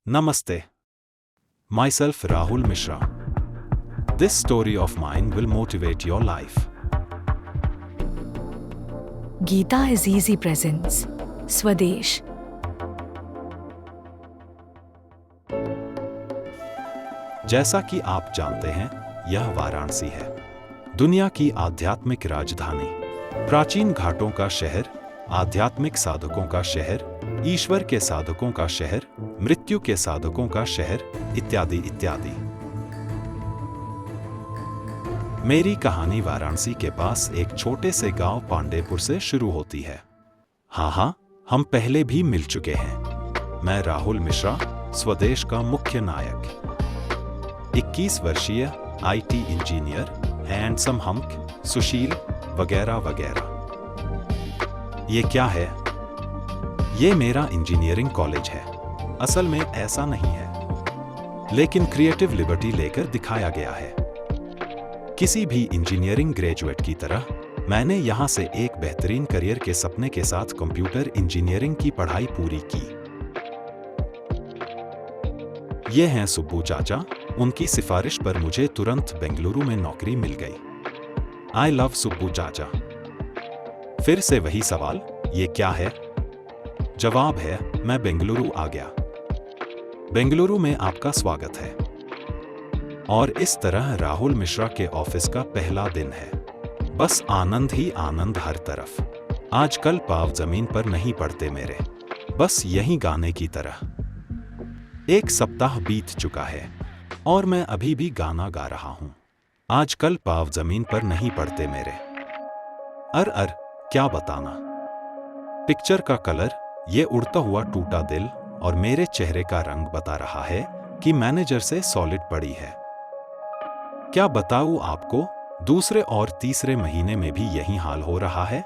Namaste. Myself Rahul Mishra. This story of mine will motivate your life. Geeta is Easy presents Swadesh. जैसा कि आप जानते हैं, यह वाराणसी है, दुनिया की आध्यात्मिक राजधानी, प्राचीन घाटों का शहर, आध्यात्मिक साधकों का शहर, ईश्वर के साधकों का शहर, मृत्यु के साधकों का शहर, इत्यादि इत्यादि। मेरी कहानी वाराणसी के पास एक छोटे से गांव पांडेपुर से शुरू होती है। हाँ, हम पहले भी मिल चुके हैं। मैं राहुल मिश्रा, स्वदेश का मुख्य नायक, 21 वर्षीय IT इंजीनियर, हैंडसम हम्क, सुशील, वगैरह वगैरह। ये क्या है? ये मेरा इंजीनियरिंग कॉलेज है। असल में ऐसा नहीं है, लेकिन क्रिएटिव लिबर्टी लेकर दिखाया गया है। किसी भी इंजीनियरिंग ग्रेजुएट की तरह मैंने यहां से एक बेहतरीन करियर के सपने के साथ कंप्यूटर इंजीनियरिंग की पढ़ाई पूरी की। ये हैं सुब्बू चाचा। उनकी सिफारिश पर मुझे तुरंत बेंगलुरु में नौकरी मिल गई। आई लव सुब्बू चाचा। फिर से वही सवाल, ये क्या है? जवाब है, मैं बेंगलुरु आ गया। बेंगलुरु में आपका स्वागत है। और इस तरह राहुल मिश्रा के ऑफिस का पहला दिन है। बस आनंद ही आनंद हर तरफ। आजकल पाँव जमीन पर नहीं पड़ते मेरे, बस यही गाने की तरह। एक सप्ताह बीत चुका है और मैं अभी भी गाना गा रहा हूं। आजकल पाँव जमीन पर नहीं पड़ते मेरे। अर क्या बताना। पिक्चर का कलर, ये उड़ता हुआ टूटा दिल और मेरे चेहरे का रंग बता रहा है कि मैनेजर से सॉलिड पड़ी है। क्या बताऊं आपको, दूसरे और तीसरे महीने में भी यही हाल हो रहा है।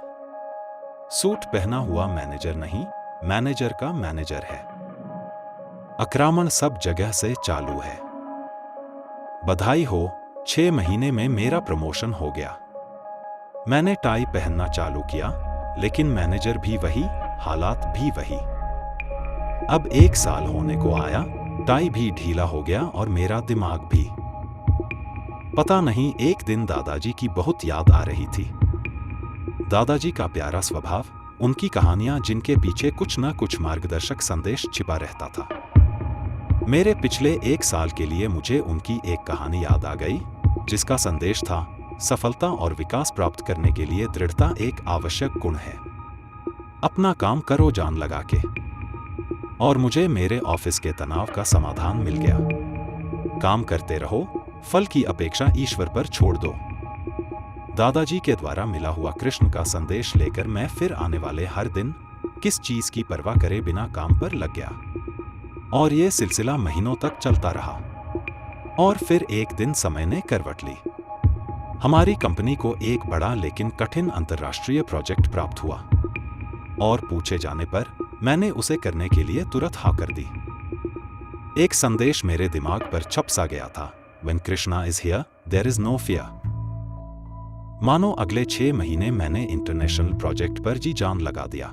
सूट पहना हुआ मैनेजर नहीं, मैनेजर का मैनेजर है। आक्रमण सब जगह से चालू है। बधाई हो, 6 महीने में मेरा प्रमोशन हो गया। मैंने टाई पहनना चालू किया, लेकिन मैनेजर भी वही, हालात भी वही। अब 1 साल होने को आया, टाई भी ढीला हो गया और मेरा दिमाग भी। पता नहीं, एक दिन दादाजी की बहुत याद आ रही थी। दादाजी का प्यारा स्वभाव, उनकी कहानियां जिनके पीछे कुछ न कुछ मार्गदर्शक संदेश छिपा रहता था। मेरे पिछले 1 साल के लिए मुझे उनकी एक कहानी याद आ गई, जिसका संदेश था, सफलता और विकास प्राप्त करने के लिए दृढ़ता एक आवश्यक गुण है। अपना काम करो जान लगा के। और मुझे मेरे ऑफिस के तनाव का समाधान मिल गया। काम करते रहो, फल की अपेक्षा ईश्वर पर छोड़ दो। दादाजी के द्वारा मिला हुआ कृष्ण का संदेश लेकर मैं फिर आने वाले हर दिन किस चीज की परवाह करे बिना काम पर लग गया। और ये सिलसिला महीनों तक चलता रहा। और फिर एक दिन समय ने करवट ली। हमारी कंपनी को एक बड़ा लेकिन कठिन अंतर्राष्ट्रीय प्रोजेक्ट प्राप्त हुआ। और पूछे जाने पर मैंने उसे करने के लिए तुरंत हाँ कर दी। एक संदेश मेरे दिमाग पर छप सा गया था, When Krishna is here, there is no fear। मानो अगले 6 महीने मैंने इंटरनेशनल प्रोजेक्ट पर जी जान लगा दिया।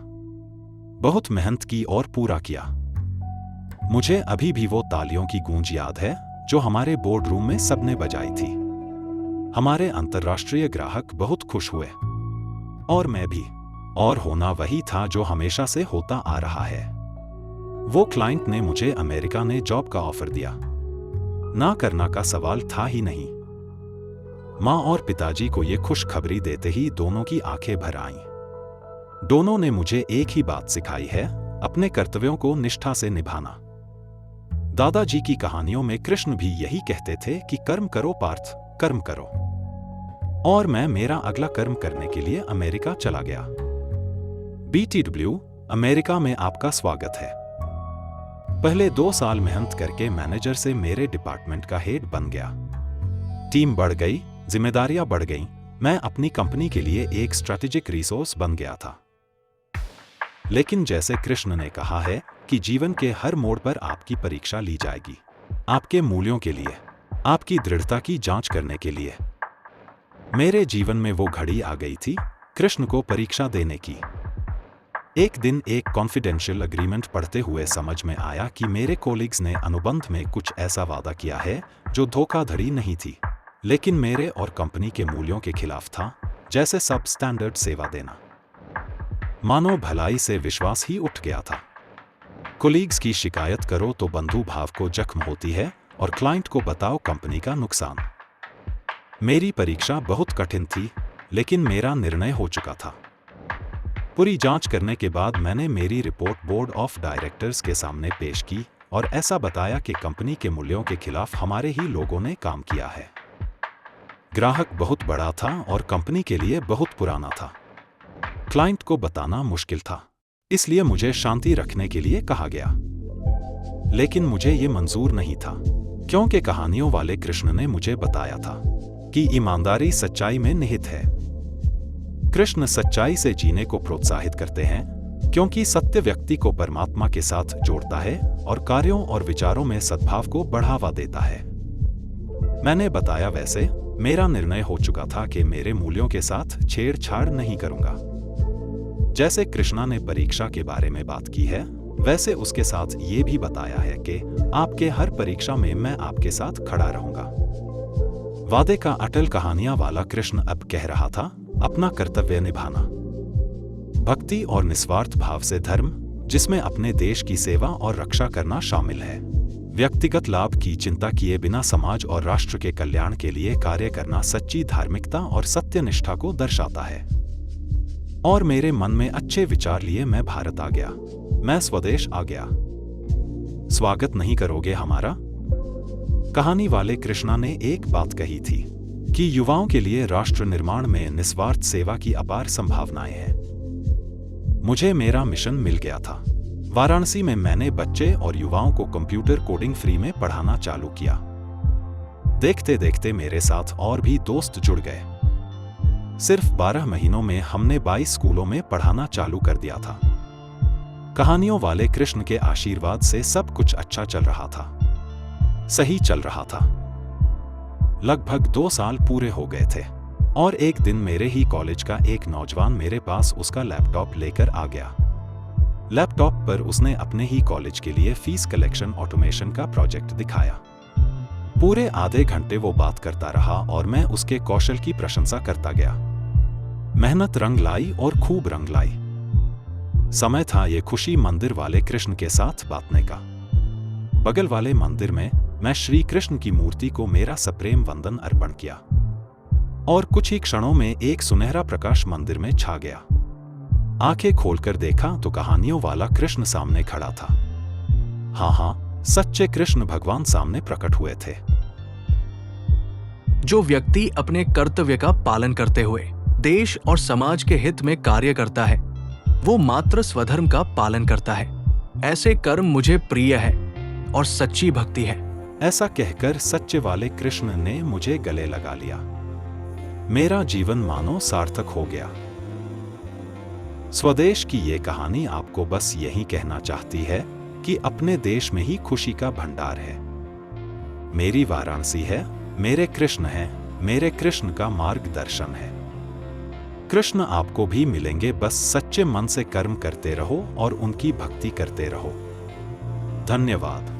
बहुत मेहनत की और पूरा किया। मुझे अभी भी वो तालियों की गूंज याद है जो हमारे बोर्ड रूम में सबने बजाई थी। हमारे अंतर्राष्ट्रीय ग्राहक बहुत खुश हुए, और मैं भी। और होना वही था जो हमेशा से होता आ रहा है। वो क्लाइंट ने मुझे अमेरिका ने जॉब का ऑफर दिया। ना करना का सवाल था ही नहीं। माँ और पिताजी को ये खुशखबरी देते ही दोनों की आंखें भर आईं। दोनों ने मुझे एक ही बात सिखाई है, अपने कर्तव्यों को निष्ठा से निभाना। दादाजी की कहानियों में कृष्ण भी यही कहते थे कि कर्म करो पार्थ, कर्म करो। और मैं मेरा अगला कर्म करने के लिए अमेरिका चला गया। BTW, अमेरिका में आपका स्वागत है। पहले 2 साल मेहनत करके मैनेजर से मेरे डिपार्टमेंट का हेड बन गया। टीम बढ़ गई, जिम्मेदारियां बढ़ गईं। मैं अपनी कंपनी के लिए एक स्ट्रैटेजिक रिसोर्स बन गया था। लेकिन जैसे कृष्ण ने कहा है कि जीवन के हर मोड़ पर आपकी परीक्षा ली जाएगी, आपके मूल्यों के लिए, आपकी दृढ़ता की जांच करने के लिए। मेरे जीवन में वो घड़ी आ गई थी, कृष्ण को परीक्षा देने की। एक दिन एक कॉन्फिडेंशियल एग्रीमेंट पढ़ते हुए समझ में आया कि मेरे कोलिग्स ने अनुबंध में कुछ ऐसा वादा किया है जो धोखाधड़ी नहीं थी, लेकिन मेरे और कंपनी के मूल्यों के खिलाफ था, जैसे सब स्टैंडर्ड सेवा देना। मानव भलाई से विश्वास ही उठ गया था। कोलीग्स की शिकायत करो तो बंधु भाव को जख्म होती है और क्लाइंट को बताओ कंपनी का नुकसान। मेरी परीक्षा बहुत कठिन थी, लेकिन मेरा निर्णय हो चुका था। पूरी जांच करने के बाद मैंने मेरी रिपोर्ट बोर्ड ऑफ डायरेक्टर्स के सामने पेश की और ऐसा बताया कि कंपनी के मूल्यों के खिलाफ हमारे ही लोगों ने काम किया है। ग्राहक बहुत बड़ा था और कंपनी के लिए बहुत पुराना था। क्लाइंट को बताना मुश्किल था, इसलिए मुझे शांति रखने के लिए कहा गया। लेकिन मुझे ये मंजूर नहीं था, क्योंकि कहानियों वाले कृष्ण ने मुझे बताया था कि ईमानदारी सच्चाई में निहित है। कृष्ण सच्चाई से जीने को प्रोत्साहित करते हैं, क्योंकि सत्य व्यक्ति को परमात्मा के साथ जोड़ता है और कार्यों और विचारों में सद्भाव को बढ़ावा देता है। मैंने बताया वैसे मेरा निर्णय हो चुका था कि मेरे मूल्यों के साथ छेड़छाड़ नहीं करूंगा। जैसे कृष्णा ने परीक्षा के बारे में बात की है, वैसे उसके साथ ये भी बताया है कि आपके हर परीक्षा में मैं आपके साथ खड़ा रहूंगा। वादे का अटल कहानियां वाला कृष्ण अब कह रहा था, अपना कर्तव्य निभाना। भक्ति और निस्वार्थ भाव से धर्म, जिसमें अपने देश की सेवा और रक्षा करना शामिल है। व्यक्तिगत लाभ की चिंता किए बिना समाज और राष्ट्र के कल्याण के लिए कार्य करना सच्ची धार्मिकता और सत्यनिष्ठा को दर्शाता है। और मेरे मन में अच्छे विचार लिए मैं भारत आ गया, मैं स्वदेश आ गया। स्वागत नहीं करोगे हमारा? कहानी वाले कृष्णा ने एक बात कही थी कि युवाओं के लिए राष्ट्र निर्माण में निस्वार्थ सेवा की अपार संभावनाएं हैं। मुझे मेरा मिशन मिल गया था। वाराणसी में मैंने बच्चे और युवाओं को कंप्यूटर कोडिंग फ्री में पढ़ाना चालू किया। देखते देखते मेरे साथ और भी दोस्त जुड़ गए। सिर्फ 12 महीनों में हमने 22 स्कूलों में पढ़ाना चालू कर दिया था। कहानियों वाले कृष्ण के आशीर्वाद से सब कुछ अच्छा चल रहा था, सही चल रहा था। लगभग 2 साल पूरे हो गए थे और एक दिन मेरे ही कॉलेज का एक नौजवान मेरे पास उसका लैपटॉप लेकर आ गया। लैपटॉप पर उसने अपने ही कॉलेज के लिए फीस कलेक्शन ऑटोमेशन का प्रोजेक्ट दिखाया। पूरे आधे घंटे वो बात करता रहा और मैं उसके कौशल की प्रशंसा करता गया। मेहनत रंग लाई और खूब रंग लाई। समय था ये खुशी मंदिर वाले कृष्ण के साथ बांटने का। बगल वाले मंदिर में मैं श्री कृष्ण की मूर्ति को मेरा सप्रेम वंदन अर्पण किया और कुछ ही क्षणों में एक सुनहरा प्रकाश मंदिर में छा गया। आंखें खोलकर देखा तो कहानियों वाला कृष्ण सामने खड़ा था। हाँ, सच्चे कृष्ण भगवान सामने प्रकट हुए थे। जो व्यक्ति अपने कर्तव्य का पालन करते हुए देश और समाज के हित में कार्य करता है, वो मात्र स्वधर्म का पालन करता है। ऐसे कर्म मुझे प्रिय है और सच्ची भक्ति है। ऐसा कहकर सच्चे वाले कृष्ण ने मुझे गले लगा लिया। मेरा जीवन मानो सार्थक हो गया। स्वदेश की ये कहानी आपको बस यही कहना चाहती है कि अपने देश में ही खुशी का भंडार है। मेरी वाराणसी है, मेरे कृष्ण है, मेरे कृष्ण का मार्गदर्शन है। कृष्ण आपको भी मिलेंगे, बस सच्चे मन से कर्म करते रहो और उनकी भक्ति करते रहो। धन्यवाद।